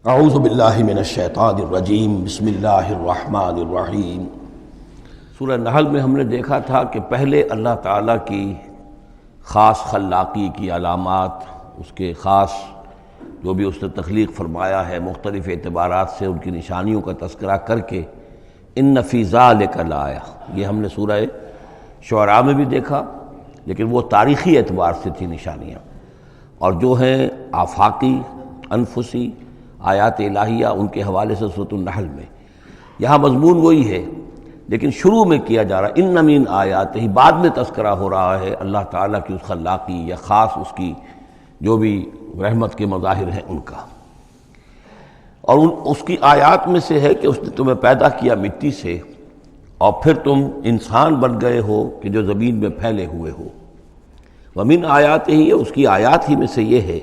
اعوذ باللہ من الشیطان الرجیم بسم اللہ الرحمن الرحیم۔ سورہ نحل میں ہم نے دیکھا تھا کہ پہلے اللہ تعالیٰ کی خاص خلاقی کی علامات، اس کے خاص جو بھی اس نے تخلیق فرمایا ہے مختلف اعتبارات سے ان کی نشانیوں کا تذکرہ کر کے ان فی ذالک لآیہ، یہ ہم نے سورہ شعراء میں بھی دیکھا، لیکن وہ تاریخی اعتبار سے تھی نشانیاں، اور جو ہیں آفاقی انفسی آیات الہیہ ان کے حوالے سے سورۃ النحل میں یہاں مضمون وہی ہے، لیکن شروع میں کیا جا رہا ان من آیات ہی، بعد میں تذکرہ ہو رہا ہے اللہ تعالیٰ کی اس خلاقی یا خاص اس کی جو بھی رحمت کے مظاہر ہیں ان کا، اور اس کی آیات میں سے ہے کہ اس نے تمہیں پیدا کیا مٹی سے اور پھر تم انسان بن گئے ہو کہ جو زمین میں پھیلے ہوئے ہو۔ ومن آیات ہی، اس کی آیات ہی میں سے یہ ہے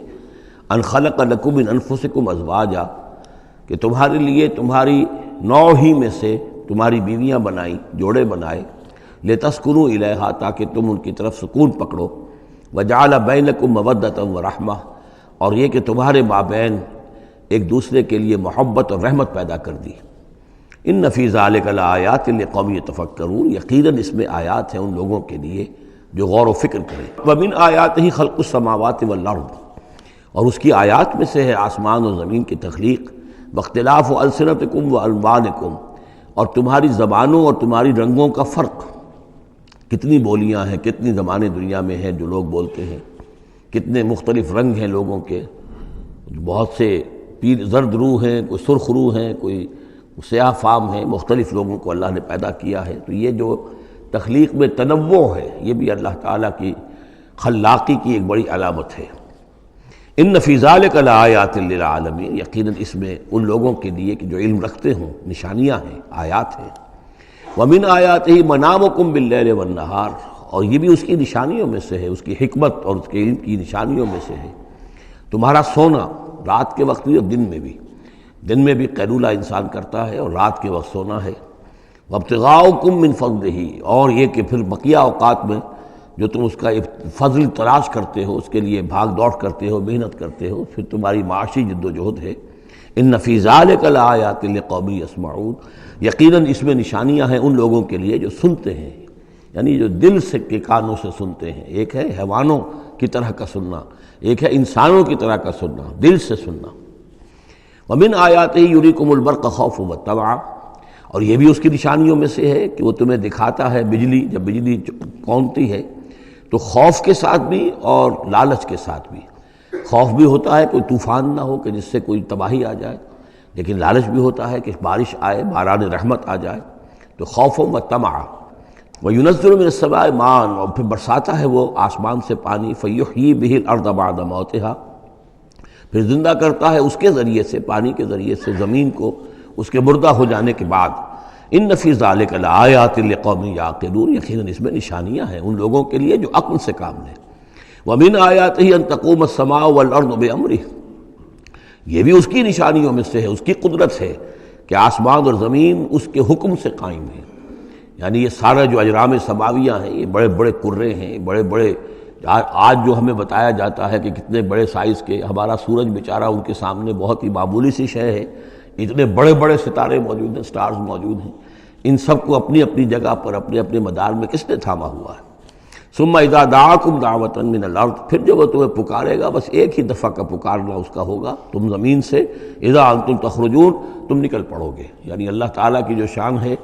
ان خلق لکم من انفسکم ازواجا، کہ تمہارے لیے تمہاری نوع ہی میں سے تمہاری بیویاں بنائیں، جوڑے بنائے، لتسکنوا الیہا، تاکہ تم ان کی طرف سکون پکڑو، وجعل بینکم مودۃ ورحمہ، اور یہ کہ تمہارے مابین ایک دوسرے کے لیے محبت اور رحمت پیدا کر دی۔ ان فی ذالک لآیات لقوم یتفکرون، یقیناً اس میں آیات ہیں ان لوگوں کے لیے جو غور و فکر کریں۔ ومن آیاتہ خلق السماوات والارض، اور اس کی آیات میں سے ہے آسمان اور زمین کی تخلیق، واختلاف السنتکم والوانکم، اور تمہاری زبانوں اور تمہاری رنگوں کا فرق، کتنی بولیاں ہیں، کتنی زبانیں دنیا میں ہیں جو لوگ بولتے ہیں، کتنے مختلف رنگ ہیں لوگوں کے، بہت سے زرد روح ہیں، کوئی سرخ روح ہیں، کوئی سیاہ فام ہیں، مختلف لوگوں کو اللہ نے پیدا کیا ہے۔ تو یہ جو تخلیق میں تنوع ہے یہ بھی اللہ تعالیٰ کی خلاقی کی ایک بڑی علامت ہے۔ ان فی ذالک لآیات للعالمین، یقیناً اس میں ان لوگوں کے لیے کہ جو علم رکھتے ہوں نشانیاں ہیں، آیات ہیں۔ ومن آیاتہ منامکم باللیل والنہار، اور یہ بھی اس کی نشانیوں میں سے ہے، اس کی حکمت اور اس کے علم کی نشانیوں میں سے ہے تمہارا سونا، رات کے وقت بھی اور دن میں بھی قیلولہ انسان کرتا ہے اور رات کے وقت سونا ہے۔ وابتغاؤکم من فضلہ، اور یہ کہ پھر بقیہ اوقات میں جو تم اس کا فضل تلاش کرتے ہو، اس کے لیے بھاگ دوڑ کرتے ہو، محنت کرتے ہو، پھر تمہاری معاشی جد و جہد ہے۔ ان فی ذالک لآیات لقوم یسمعون، یقیناً اس میں نشانیاں ہیں ان لوگوں کے لیے جو سنتے ہیں، یعنی جو دل سے کے کانوں سے سنتے ہیں۔ ایک ہے حیوانوں کی طرح کا سننا، ایک ہے انسانوں کی طرح کا سننا، دل سے سننا۔ ومن آیاتہ یریکم البرق خوفا وطمعا، اور یہ بھی اس کی نشانیوں میں سے ہے کہ وہ تمہیں دکھاتا ہے بجلی، جب بجلی کونتی ہے تو خوف کے ساتھ بھی اور لالچ کے ساتھ بھی۔ خوف بھی ہوتا ہے کوئی طوفان نہ ہو کہ جس سے کوئی تباہی آ جائے، لیکن لالچ بھی ہوتا ہے کہ بارش آئے، باران رحمت آ جائے، تو خوف و طمع۔ وَيُنَزِّلُ مِنَ السَّمَاءِ مَاءً، اور پھر برساتا ہے وہ آسمان سے پانی، فَيُحْيِي بِهِ الْأَرْضَ بَعْدَ مَوْتِهَا، پھر زندہ کرتا ہے اس کے ذریعے سے، پانی کے ذریعے سے زمین کو اس کے مردہ ہو جانے کے بعد۔ ان فی ذالک لآیات لقوم یعقلون، یقیناً اس میں نشانیاں ہیں ان لوگوں کے لیے جو عقل سے کام لیں۔ ومن آیاتہ ان تقوم السماء والارض بامرہ، یہ بھی اس کی نشانیوں میں سے ہے، اس کی قدرت ہے کہ آسمان اور زمین اس کے حکم سے قائم ہیں۔ یعنی یہ سارا جو اجرام سماویہ ہیں، یہ بڑے بڑے کرے ہیں، بڑے بڑے، آج جو ہمیں بتایا جاتا ہے کہ کتنے بڑے سائز کے، ہمارا سورج بیچارہ ان کے سامنے بہت ہی معمولی سی شے ہے، اتنے بڑے بڑے ستارے موجود ہیں، سٹارز موجود ہیں، ان سب کو اپنی اپنی جگہ پر اپنے اپنے مدار میں کس نے تھاما ہوا ہے۔ ثم اذا دعاکم دعوۃ من الارض، پھر جب وہ تمہیں پکارے گا، بس ایک ہی دفعہ کا پکارنا اس کا ہوگا، تم زمین سے اذا انتم تخرجون، تم نکل پڑو گے۔ یعنی اللہ تعالیٰ کی جو شان ہے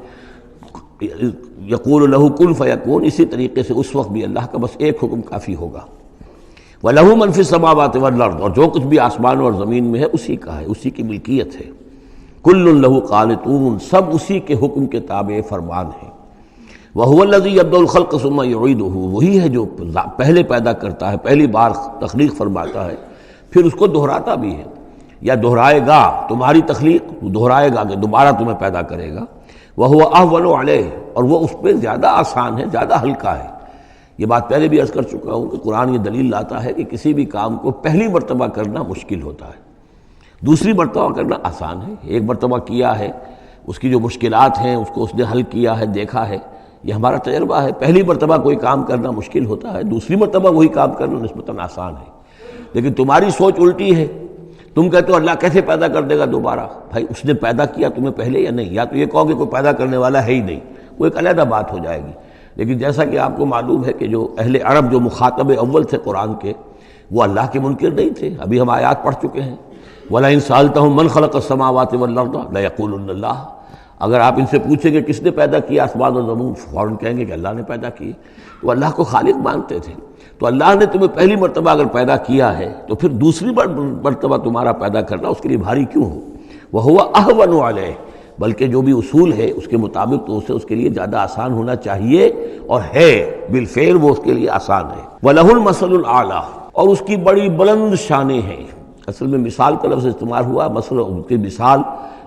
یقول لہ کن فیکون، اسی طریقے سے اس وقت بھی اللہ کا بس ایک حکم کافی ہوگا۔ وَلَهُ مَن فِي السَّمَاوَاتِ وَالْأَرْضِ، اور جو کچھ بھی آسمان اور زمین میں ہے اسی کا ہے، اسی کی ملکیت ہے۔ کل لہ قانتون، سب اسی کے حکم کے تابع فرمان ہیں۔ وَهُوَ الَّذِي يَبْدَأُ الْخَلْقَ ثُمَّ يُعِيدُهُ، وہی ہے جو پہلے پیدا کرتا ہے، پہلی بار تخلیق فرماتا ہے، پھر اس کو دہراتا بھی ہے، یا دہرائے گا، تمہاری تخلیق دہرائے گا کہ دوبارہ تمہیں پیدا کرے گا۔ وَهُوَ أَهْوَنُ عَلَيْهِ، اور وہ اس پہ زیادہ آسان ہے، زیادہ ہلکا ہے۔ یہ بات پہلے بھی عرض کر چکا ہوں کہ قرآن یہ دلیل لاتا ہے کہ کسی بھی کام کو پہلی مرتبہ کرنا مشکل ہوتا ہے، دوسری مرتبہ کرنا آسان ہے۔ ایک مرتبہ کیا ہے، اس کی جو مشکلات ہیں اس کو اس نے حل کیا ہے، دیکھا ہے، یہ ہمارا تجربہ ہے۔ پہلی مرتبہ کوئی کام کرنا مشکل ہوتا ہے، دوسری مرتبہ وہی کام کرنا نسبتاً آسان ہے۔ لیکن تمہاری سوچ الٹی ہے، تم کہتے ہو اللہ کیسے پیدا کر دے گا دوبارہ؟ بھائی اس نے پیدا کیا تمہیں پہلے یا نہیں؟ یا تو یہ کہو کہ کوئی پیدا کرنے والا ہے ہی نہیں، وہ ایک علیحدہ بات ہو جائے گی۔ لیکن جیسا کہ آپ کو معلوم ہے کہ جو اہل عرب جو مخاطب اول تھے قرآن کے، وہ اللہ کے منکر نہیں تھے۔ ابھی ہم آیات پڑھ چکے ہیں، وَلَئِن سَأَلْتَهُم مَّن خَلَقَ السَّمَاوَاتِ وَالْأَرْضَ لَيَقُولُنَّ اللَّهُ، اگر آپ ان سے پوچھیں کہ کس نے پیدا کیا آسمان اور زمین، فوراً کہیں گے کہ اللہ نے پیدا کی۔ تو اللہ کو خالق مانتے تھے۔ تو اللہ نے تمہیں پہلی مرتبہ اگر پیدا کیا ہے تو پھر دوسری مرتبہ تمہارا پیدا کرنا اس کے لیے بھاری کیوں ہو؟ وَهُوَ أَهْوَنُ عَلَيْهِ، بلکہ جو بھی اصول ہے اس کے مطابق تو اسے اس کے لیے زیادہ آسان ہونا چاہیے، اور ہے بالفعل وہ اس کے لیے آسان ہے۔ وَلَهُ الْمَثَلُ الْأَعْلَىٰ، اور اس کی بڑی بلند شانیں ہیں۔ اصل میں مثال کا لفظ استعمال ہوا، مثلا ان کی مثال،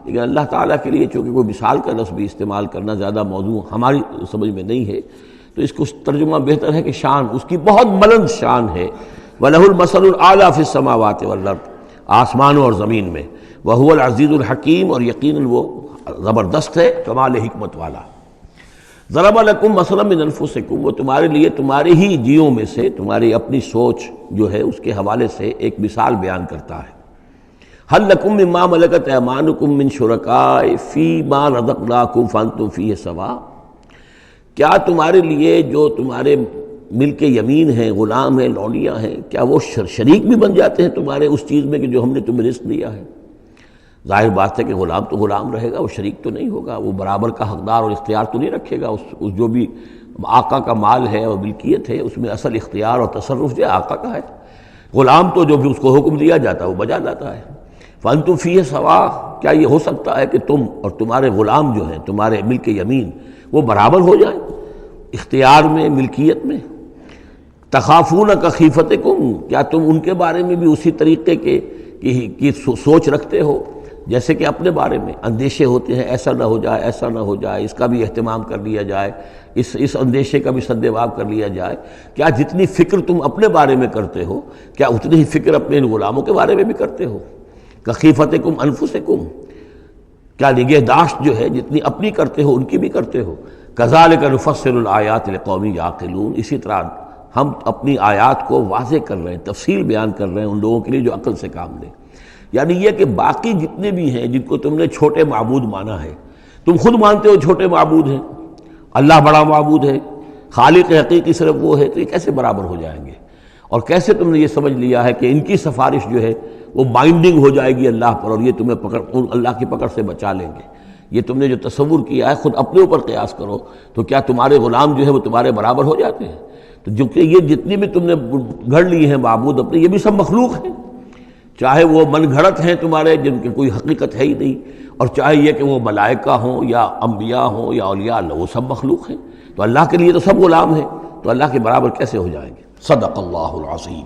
لیکن اللہ تعالیٰ کے لیے چونکہ کوئی مثال کا لفظ بھی استعمال کرنا زیادہ موضوع ہماری سمجھ میں نہیں ہے، تو اس کو ترجمہ بہتر ہے کہ شان، اس کی بہت بلند شان ہے۔ وَلَهُ الْمَثَلُ الْأَعْلَىٰ فِي السَّمَاوَاتِ وَالْأَرْضِ، آسمانوں اور زمین میں۔ وَهُوَ الْعَزِيزُ الْحَكِيمُ، اور یقیناً وہ زبردست ہے، کمال حکمت والا۔ ضرب لکم مثلا من انفسکم، وہ تمہارے لیے تمہارے ہی جیوں میں سے، تمہاری اپنی سوچ جو ہے اس کے حوالے سے ایک مثال بیان کرتا ہے۔ هل لکم مما ملکت ایمانکم من شرکاء فیما رزقناکم فانتم فیہ سواء، کیا تمہارے لیے جو تمہارے ملک یمین ہیں، غلام ہیں، لونڈیاں ہیں، کیا وہ شریک بھی بن جاتے ہیں تمہارے اس چیز میں کہ جو ہم نے تمہیں رزق دیا ہے؟ ظاہر بات ہے کہ غلام تو غلام رہے گا، وہ شریک تو نہیں ہوگا، وہ برابر کا حقدار اور اختیار تو نہیں رکھے گا۔ اس جو بھی آقا کا مال ہے اور ملکیت ہے، اس میں اصل اختیار اور تصرف جو ہے آقا کا ہے۔ غلام تو جو بھی اس کو حکم دیا جاتا ہے وہ بجا لاتا ہے۔ فَأَنْتُمْ فِيهِ سَوَاءٌ، کیا یہ ہو سکتا ہے کہ تم اور تمہارے غلام جو ہیں، تمہارے ملک یمین، وہ برابر ہو جائیں اختیار میں، ملکیت میں؟ تخافون کخیفتکم، کیا تم ان کے بارے میں بھی اسی طریقے کی سوچ رکھتے ہو جیسے کہ اپنے بارے میں اندیشے ہوتے ہیں، ایسا نہ ہو جائے، ایسا نہ ہو جائے، اس کا بھی اہتمام کر لیا جائے، اس اندیشے کا بھی سدباب کر لیا جائے؟ کیا جتنی فکر تم اپنے بارے میں کرتے ہو، کیا اتنی ہی فکر اپنے ان غلاموں کے بارے میں بھی کرتے ہو؟ کخیفتکم انفسکم، کیا نگہداشت جو ہے جتنی اپنی کرتے ہو ان کی بھی کرتے ہو؟ کذالک نفصل الآیات لقوم یعقلون، اسی طرح ہم اپنی آیات کو واضح کر رہے ہیں، تفصیل بیان کر رہے ہیں ان لوگوں کے لیے جو عقل سے کام لیں۔ یعنی یہ کہ باقی جتنے بھی ہیں جن کو تم نے چھوٹے معبود مانا ہے، تم خود مانتے ہو چھوٹے معبود ہیں، اللہ بڑا معبود ہے، خالق حقیقی صرف وہ ہے، تو یہ کیسے برابر ہو جائیں گے؟ اور کیسے تم نے یہ سمجھ لیا ہے کہ ان کی سفارش جو ہے وہ بائنڈنگ ہو جائے گی اللہ پر، اور یہ تمہیں اللہ کی پکڑ سے بچا لیں گے؟ یہ تم نے جو تصور کیا ہے، خود اپنے اوپر قیاس کرو، تو کیا تمہارے غلام جو ہے وہ تمہارے برابر ہو جاتے ہیں؟ تو جو کہ یہ جتنی بھی تم نے گھڑ لی ہیں معبود اپنے، یہ بھی سب مخلوق ہیں، چاہے وہ من گھڑت ہیں تمہارے جن کی کوئی حقیقت ہے ہی نہیں، اور چاہے یہ کہ وہ ملائکہ ہوں یا انبیاء ہوں یا اولیاء اللہ، وہ سب مخلوق ہیں۔ تو اللہ کے لیے تو سب غلام ہیں، تو اللہ کے برابر کیسے ہو جائیں گے؟ صدق اللہ العظیم۔